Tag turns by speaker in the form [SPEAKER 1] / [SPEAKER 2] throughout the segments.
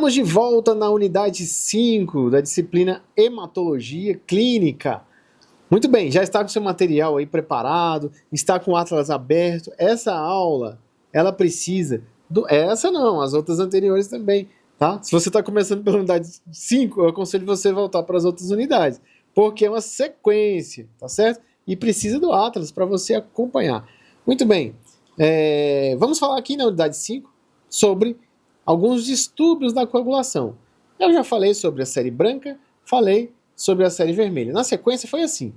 [SPEAKER 1] Estamos de volta na unidade 5 da disciplina Hematologia Clínica. Muito bem, já está com seu material aí preparado, está com o Atlas aberto. Essa aula, ela precisa... Essa não, as outras anteriores também, tá? Se você está começando pela unidade 5, eu aconselho você voltar para as outras unidades, porque é uma sequência, tá certo? E precisa do Atlas para você acompanhar. Muito bem, vamos falar aqui na unidade 5 sobre alguns distúrbios da coagulação. Eu já falei sobre a série branca, falei sobre a série vermelha. Na sequência foi assim.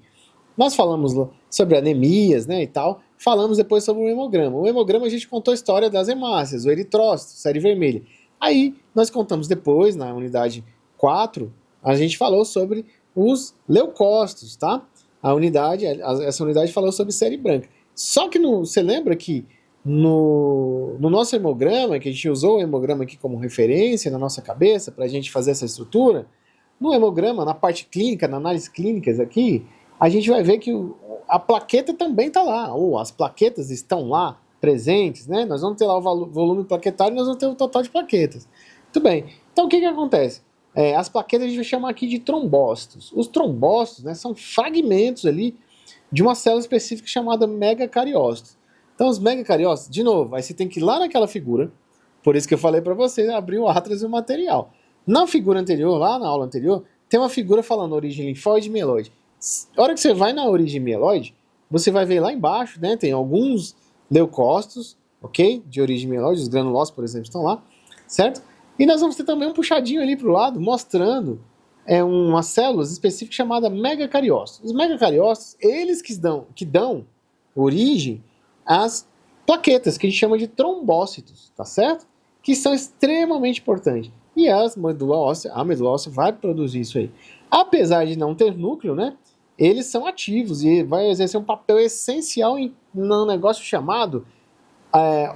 [SPEAKER 1] Nós falamos sobre anemias, né, e tal. Falamos depois sobre o hemograma. O hemograma a gente contou a história das hemácias, o eritrócito, série vermelha. Aí nós contamos depois, na unidade 4, a gente falou sobre os leucócitos, tá? Essa unidade falou sobre série branca. Só que você lembra que no nosso hemograma, que a gente usou o hemograma aqui como referência na nossa cabeça para a gente fazer essa estrutura, no hemograma, na parte clínica, na análise clínicas aqui, a gente vai ver que a plaqueta também está lá, ou as plaquetas estão lá presentes, né? Nós vamos ter lá o volume plaquetário e nós vamos ter o total de plaquetas. Muito bem, então o que acontece? As plaquetas a gente vai chamar aqui de trombócitos. Os trombócitos, né, são fragmentos ali de uma célula específica chamada megacariócito. Então os megacariócitos, de novo, aí você tem que ir lá naquela figura, por isso que eu falei para você abrir o Atlas e o material. Na figura anterior, lá na aula anterior, tem uma figura falando origem linfóide e mieloide. A hora que você vai na origem mieloide, você vai ver lá embaixo, né, tem alguns leucócitos, ok? De origem mieloide, os granulócitos, por exemplo, estão lá, certo? E nós vamos ter também um puxadinho ali para o lado, mostrando umas células específicas chamadas megacariócitos. Os megacariócitos, eles que dão origem às plaquetas, que a gente chama de trombócitos, tá certo? Que são extremamente importantes. E a medula óssea vai produzir isso aí. Apesar de não ter núcleo, né, eles são ativos e vai exercer um papel essencial num negócio chamado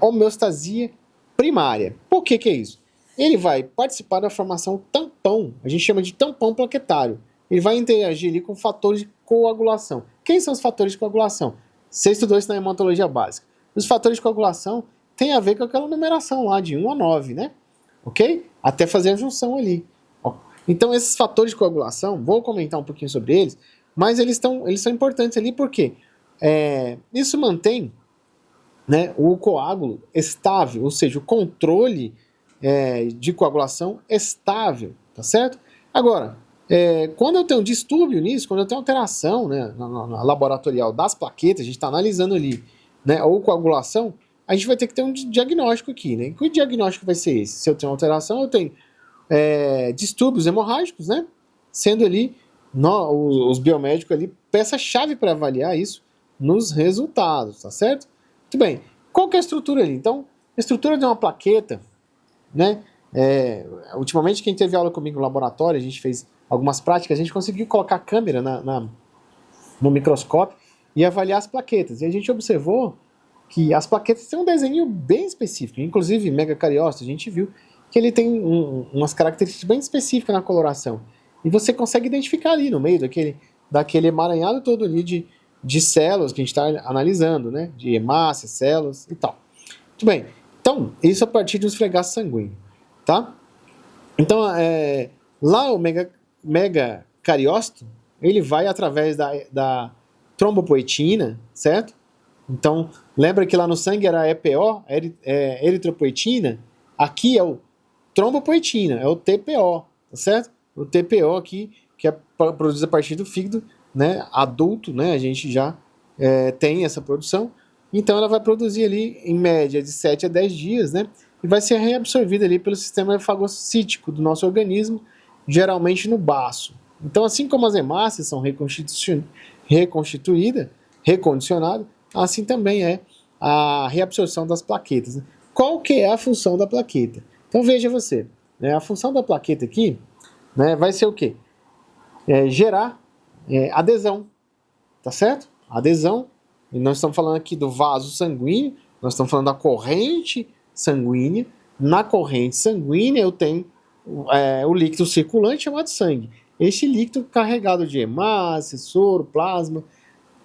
[SPEAKER 1] homeostasia primária. Por que é isso? Ele vai participar da formação tampão, a gente chama de tampão plaquetário. Ele vai interagir ali com fatores de coagulação. Quem são os fatores de coagulação? Você estudou isso na hematologia básica. Os fatores de coagulação têm a ver com aquela numeração lá de 1 a 9, né? Ok? Até fazer a junção ali. Então esses fatores de coagulação, vou comentar um pouquinho sobre eles, mas eles são importantes ali porque isso mantém, né, o coágulo estável, ou seja, o controle de coagulação estável, tá certo? Agora, quando eu tenho um distúrbio nisso, quando eu tenho alteração, né, na laboratorial das plaquetas, a gente está analisando ali, né, ou coagulação, a gente vai ter que ter um diagnóstico aqui, né? Que diagnóstico vai ser esse? Se eu tenho alteração, eu tenho distúrbios hemorrágicos, né? Sendo ali os biomédicos ali peça-chave para avaliar isso nos resultados, tá certo? Muito bem. Qual que é a estrutura ali? Então, a estrutura de uma plaqueta, né? Ultimamente, quem teve aula comigo no laboratório, a gente fez algumas práticas, a gente conseguiu colocar a câmera no microscópio e avaliar as plaquetas. E a gente observou que as plaquetas têm um desenho bem específico, inclusive megacariócito, a gente viu que ele tem umas características bem específicas na coloração. E você consegue identificar ali no meio daquele emaranhado todo ali de células que a gente está analisando, né? De hemácias, células e tal. Muito bem. Então, isso a partir de um esfregaço sanguíneo, tá? Então, lá o megacariócito, ele vai através da trombopoetina, certo? Então, lembra que lá no sangue era EPO, eritropoetina? Aqui é o trombopoetina, é o TPO, tá certo? O TPO aqui, que é produzido a partir do fígado, né, adulto, né, a gente já tem essa produção. Então ela vai produzir ali, em média, de 7 a 10 dias, né, e vai ser reabsorvida ali pelo sistema fagocítico do nosso organismo, geralmente no baço. Então, assim como as hemácias são recondicionadas, assim também é a reabsorção das plaquetas, né? Qual que é a função da plaqueta? Então veja você, né, a função da plaqueta aqui, né, vai ser o quê? Gerar adesão, tá certo? Adesão, e nós estamos falando aqui do vaso sanguíneo, nós estamos falando da corrente sanguínea. Na corrente sanguínea eu tenho o líquido circulante chamado sangue. Este líquido carregado de hemácia, soro, plasma,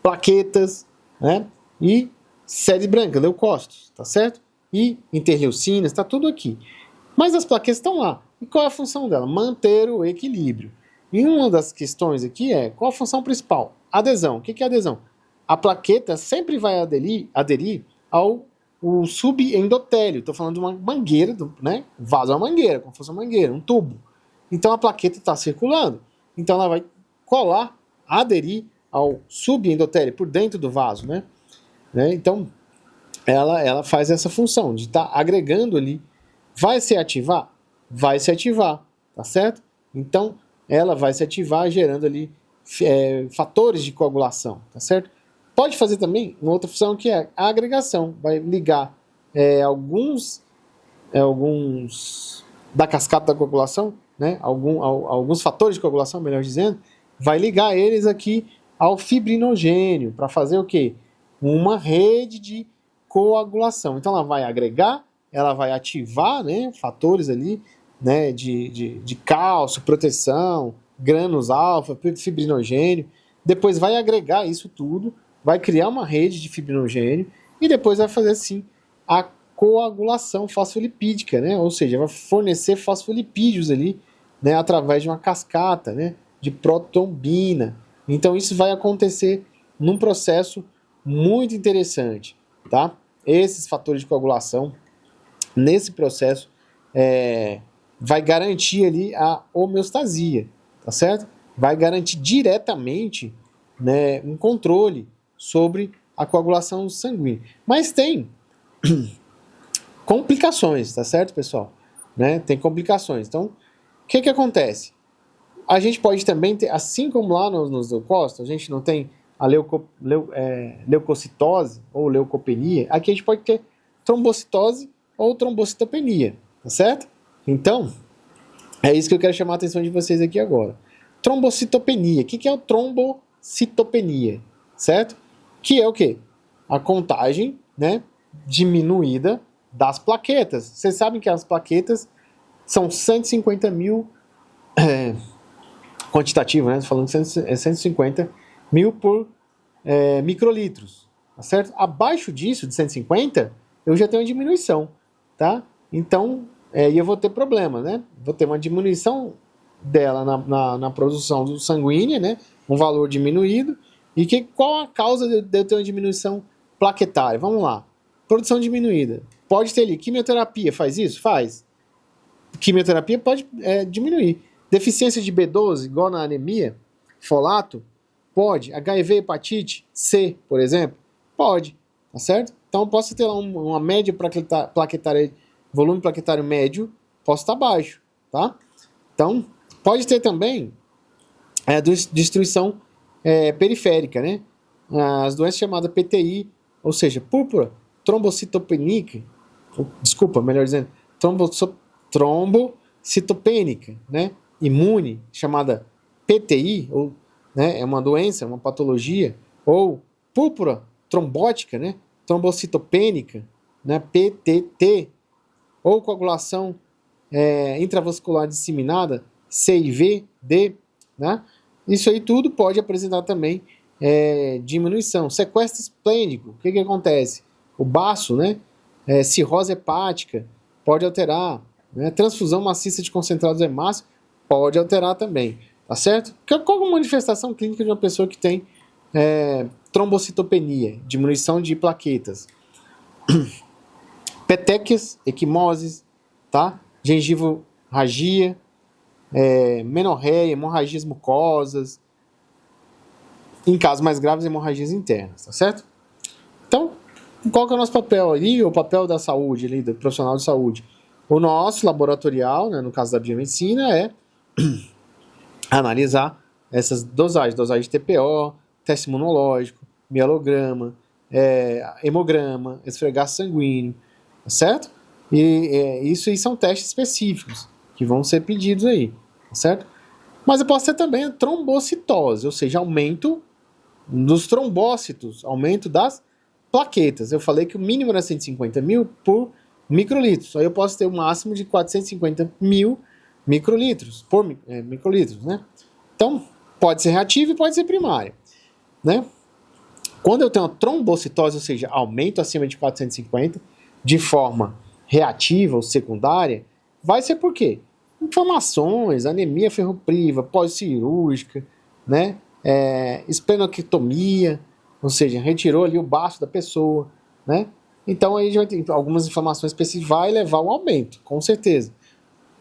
[SPEAKER 1] plaquetas, né, e série branca, leucócitos, tá certo? E interleucinas, está tudo aqui. Mas as plaquetas estão lá. E qual é a função dela? Manter o equilíbrio. E uma das questões aqui é, qual a função principal? Adesão. O que é adesão? A plaqueta sempre vai aderir ao subendotélio. Estou falando de uma mangueira, né? O vaso é uma mangueira, como se fosse uma mangueira, um tubo. Então a plaqueta está circulando. Então ela vai colar, aderir ao subendotélio, por dentro do vaso, né? Então ela faz essa função de estar agregando ali. Vai se ativar? Vai se ativar, tá certo? Então ela vai se ativar gerando ali fatores de coagulação, tá certo? Pode fazer também uma outra função que é a agregação. Vai ligar alguns da cascata da coagulação, né? Alguns fatores de coagulação, melhor dizendo, vai ligar eles aqui ao fibrinogênio para fazer o quê? Uma rede de coagulação. Então ela vai agregar, ela vai ativar, né, fatores ali, né, de cálcio, proteção, grânulos alfa, fibrinogênio. Depois vai agregar isso tudo, vai criar uma rede de fibrinogênio e depois vai fazer assim a coagulação fosfolipídica, né? Ou seja, vai fornecer fosfolipídios ali, né, através de uma cascata, né, de protombina. Então isso vai acontecer num processo muito interessante, tá? Esses fatores de coagulação nesse processo vai garantir ali a homeostasia, tá certo? Vai garantir diretamente, né, um controle sobre a coagulação sanguínea. Mas tem complicações, tá certo, pessoal? Né? Tem complicações. Então, o que acontece? A gente pode também ter, assim como lá nos leucócitos, a gente não tem a leucocitose ou leucopenia, aqui a gente pode ter trombocitose ou trombocitopenia, tá certo? Então, é isso que eu quero chamar a atenção de vocês aqui agora. Trombocitopenia. O que é o trombocitopenia? Certo? Que é o quê? A contagem, né, diminuída das plaquetas. Vocês sabem que as plaquetas são 150 mil quantitativo, né? Falando de 150 mil por microlitros, tá certo? Abaixo disso, de 150, eu já tenho uma diminuição, tá? Então, eu vou ter problema, né? Vou ter uma diminuição dela na produção sanguínea, né? Um valor diminuído. E qual a causa de eu ter uma diminuição plaquetária? Vamos lá. Produção diminuída. Pode ter ali. Quimioterapia faz isso? Faz. Quimioterapia pode diminuir. Deficiência de B12, igual na anemia, folato, pode. HIV, hepatite C, por exemplo, pode. Tá certo? Então eu posso ter lá uma média plaquetária, volume plaquetário médio, posso estar baixo, tá? Então, pode ter também destruição periférica, né? As doenças chamadas PTI, ou seja, púrpura trombocitopênica, desculpa, melhor dizendo, trombocitopênica, né? Imune, chamada PTI, ou, né, é uma doença, uma patologia, ou púrpura trombótica, né? Trombocitopênica, né? PTT, ou coagulação intravascular disseminada, CIV-D, né? Isso aí tudo pode apresentar também diminuição. Sequestro esplênico, o que acontece? O baço, né? Cirrose hepática, pode alterar, né? Transfusão maciça de concentrados hemácios, pode alterar também, tá certo? Qual é a manifestação clínica de uma pessoa que tem trombocitopenia, diminuição de plaquetas? Petequias, equimoses, tá? Gengivorragia, menorreia, hemorragias mucosas, em casos mais graves, hemorragias internas, tá certo? Então, qual que é o nosso papel ali, o papel da saúde, ali, do profissional de saúde? O nosso laboratorial, né, no caso da biomedicina, é analisar essas dosagem de TPO, teste imunológico, mielograma, hemograma, esfregaço sanguíneo, tá certo? E isso aí são testes específicos que vão ser pedidos aí, tá certo? Mas eu posso ter também a trombocitose, ou seja, aumento dos trombócitos, aumento das plaquetas. Eu falei que o mínimo era 150 mil por microlitros, aí eu posso ter um máximo de 450 mil microlitros por microlitros, né? Então, pode ser reativo e pode ser primário, né? Quando eu tenho uma trombocitose, ou seja, aumento acima de 450, de forma reativa ou secundária, vai ser por quê? inflamações, anemia ferropriva, pós-cirúrgica, né? Esplenectomia, ou seja, retirou ali o baço da pessoa, né? Então aí a gente vai ter algumas inflamações específicas, vai levar ao aumento, com certeza.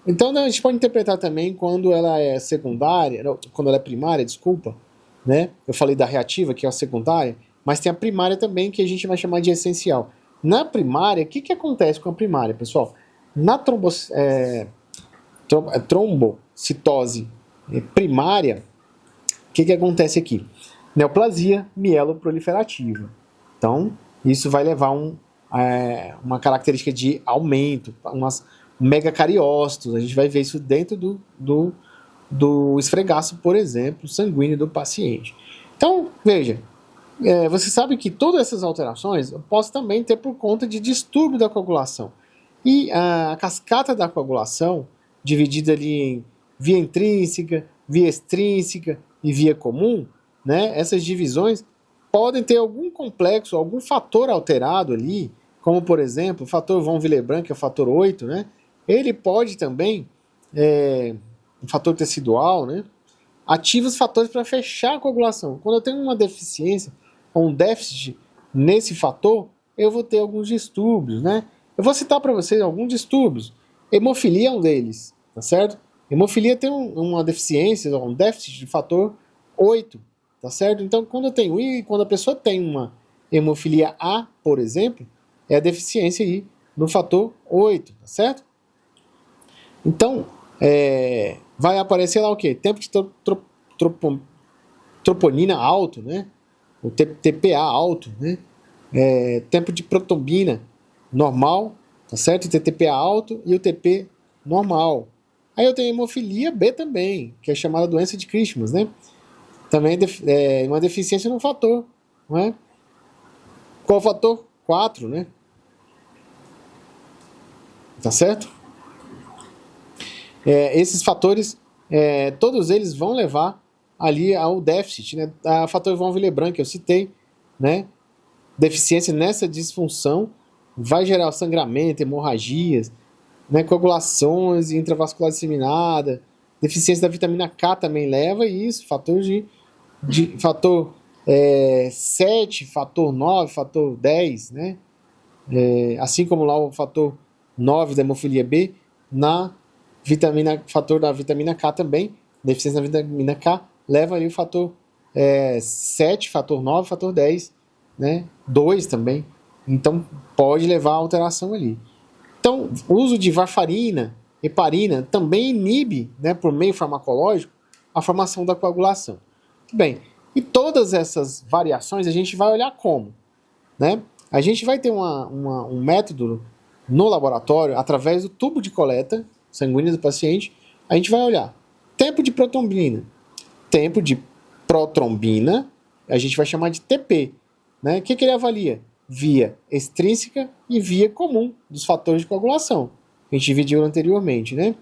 [SPEAKER 1] Então a gente pode interpretar também quando ela é secundária, não, quando ela é primária, desculpa, né? Eu falei da reativa, que é a secundária, mas tem a primária também, que a gente vai chamar de essencial. Na primária, o que acontece com a primária, pessoal? Na trombocitose primária, o que acontece aqui? Neoplasia mieloproliferativa. Então, isso vai levar uma característica de aumento, umas megacariócitos. A gente vai ver isso dentro do esfregaço, por exemplo, sanguíneo do paciente. Então, veja, você sabe que todas essas alterações eu posso também ter por conta de distúrbio da coagulação. E a cascata da coagulação, dividida ali em via intrínseca, via extrínseca e via comum, né, essas divisões podem ter algum complexo, algum fator alterado ali, como por exemplo o fator von Willebrand, que é o fator 8, né, ele pode também, um fator tecidual, né, ativa os fatores para fechar a coagulação. Quando eu tenho uma deficiência ou um déficit nesse fator, eu vou ter alguns distúrbios, né? Eu vou citar para vocês alguns distúrbios. Hemofilia é um deles, tá certo? Hemofilia tem uma deficiência, um déficit de fator 8, tá certo? Então, quando a pessoa tem uma hemofilia A, por exemplo, é a deficiência aí no fator 8, tá certo? Então, vai aparecer lá o quê? Tempo de troponina alto, né? O TPA alto, né? Tempo de protombina normal, tá certo? O TTPA alto e o TP normal. Aí eu tenho hemofilia B também, que é chamada doença de Christmas, né? Também é uma deficiência no fator, não é? Qual é o fator? 4, né? Tá certo? Esses fatores, todos eles vão levar ali ao déficit, né? A fator von Willebrand, que eu citei, né? Deficiência nessa disfunção vai gerar sangramento, hemorragias, né? Coagulações intravascular disseminada, deficiência da vitamina K também leva isso, fator fator 7, fator 9, fator 10, né? Assim como lá o fator 9 da hemofilia B, fator da vitamina K também, deficiência da vitamina K, leva ali o fator 7, fator 9, fator 10, né? 2 também. Então, pode levar a alteração ali. Então, o uso de varfarina, heparina, também inibe, né, por meio farmacológico, a formação da coagulação. Bem, e todas essas variações a gente vai olhar como, né? A gente vai ter um método no laboratório, através do tubo de coleta sanguínea do paciente, a gente vai olhar tempo de protrombina, tempo de protrombina, a gente vai chamar de TP, né? O que ele avalia? Via extrínseca e via comum dos fatores de coagulação. A gente dividiu anteriormente, né?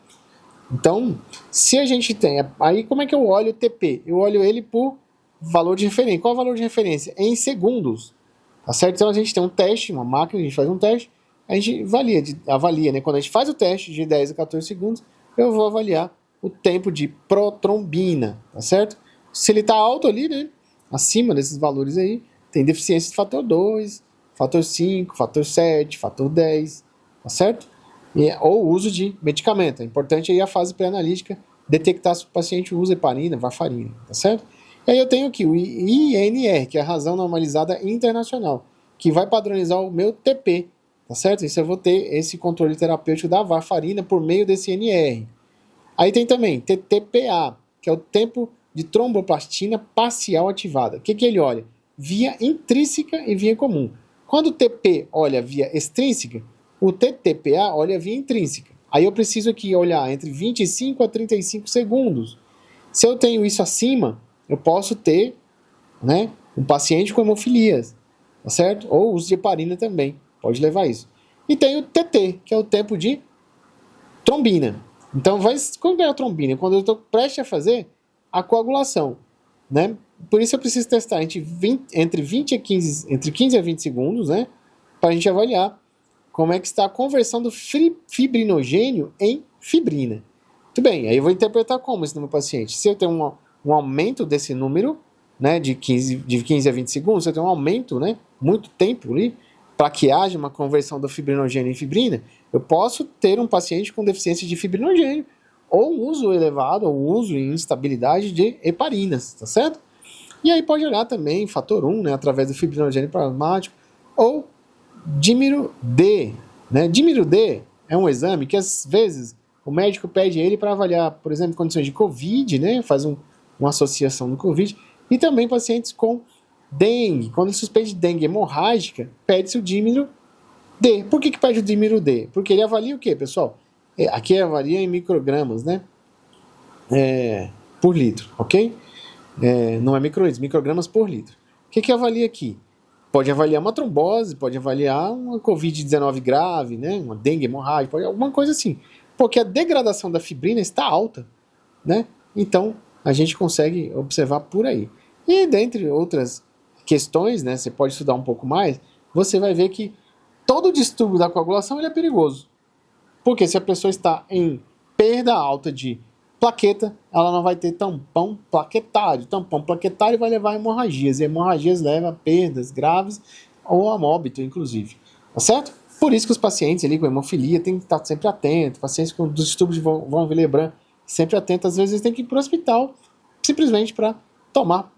[SPEAKER 1] Então, se a gente tem... Aí, como é que eu olho o TP? Eu olho ele por valor de referência. Qual é o valor de referência? Em segundos. Tá certo? Então, a gente tem um teste, uma máquina, a gente faz um teste, a gente avalia, né? Quando a gente faz o teste de 10 a 14 segundos, eu vou avaliar o tempo de protrombina, tá certo? Se ele está alto ali, né? Acima desses valores aí, tem deficiência de fator 2, fator 5, fator 7, fator 10, tá certo? Ou uso de medicamento. É importante aí a fase pré-analítica detectar se o paciente usa heparina, varfarina, tá certo? E aí eu tenho aqui o INR, que é a razão normalizada internacional, que vai padronizar o meu TP, tá certo? Isso eu vou ter esse controle terapêutico da varfarina por meio desse INR. Aí tem também TTPA, que é o tempo de tromboplastina parcial ativada. O que ele olha? Via intrínseca e via comum. Quando o TP olha via extrínseca, o TTPA olha via intrínseca. Aí eu preciso aqui olhar entre 25 a 35 segundos. Se eu tenho isso acima, eu posso ter, né, um paciente com hemofilias, tá certo? Ou uso de heparina também, pode levar isso. E tem o TT, que é o tempo de trombina. Então, quando é a trombina? Quando eu estou prestes a fazer a coagulação, né? Por isso eu preciso testar entre 15 a 20 segundos, né? Para a gente avaliar como é que está a conversão do fibrinogênio em fibrina. Muito bem, aí eu vou interpretar como esse número paciente? Se eu tenho um aumento desse número, né, de 15 a 20 segundos, se eu tenho um aumento, né, muito tempo ali, para que haja uma conversão do fibrinogênio em fibrina, eu posso ter um paciente com deficiência de fibrinogênio, ou uso elevado, ou uso em instabilidade de heparinas, tá certo? E aí pode olhar também fator 1, né, através do fibrinogênio plasmático, ou dímero D, né? Dímero D é um exame que às vezes o médico pede ele para avaliar, por exemplo, condições de COVID, né? Faz uma associação no COVID, e também pacientes com dengue. Quando ele suspeita de dengue hemorrágica, pede-se o dímero D. Por que pede o dímero D? Porque ele avalia o quê, pessoal? Aqui avalia em microgramas, né? Por litro, ok? Não é microlitros, microgramas por litro. O que avalia aqui? Pode avaliar uma trombose, pode avaliar uma Covid-19 grave, né? Uma dengue hemorrágica, alguma coisa assim. Porque a degradação da fibrina está alta, né? Então, a gente consegue observar por aí. E dentre outras questões, né? Você pode estudar um pouco mais, você vai ver que todo distúrbio da coagulação ele é perigoso. Porque se a pessoa está em perda alta de plaqueta, ela não vai ter tampão plaquetário. Tampão plaquetário vai levar a hemorragias, e hemorragias levam a perdas graves ou a óbito, inclusive. Tá certo? Por isso que os pacientes ali com hemofilia têm que estar sempre atentos, pacientes com distúrbios de von Willebrand, sempre atentos, às vezes eles têm que ir para o hospital, simplesmente para tomar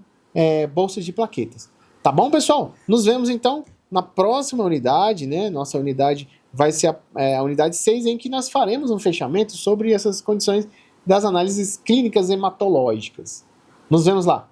[SPEAKER 1] bolsas de plaquetas. Tá bom, pessoal? Nos vemos então na próxima unidade, né? Nossa unidade vai ser a unidade 6, em que nós faremos um fechamento sobre essas condições das análises clínicas hematológicas. Nos vemos lá.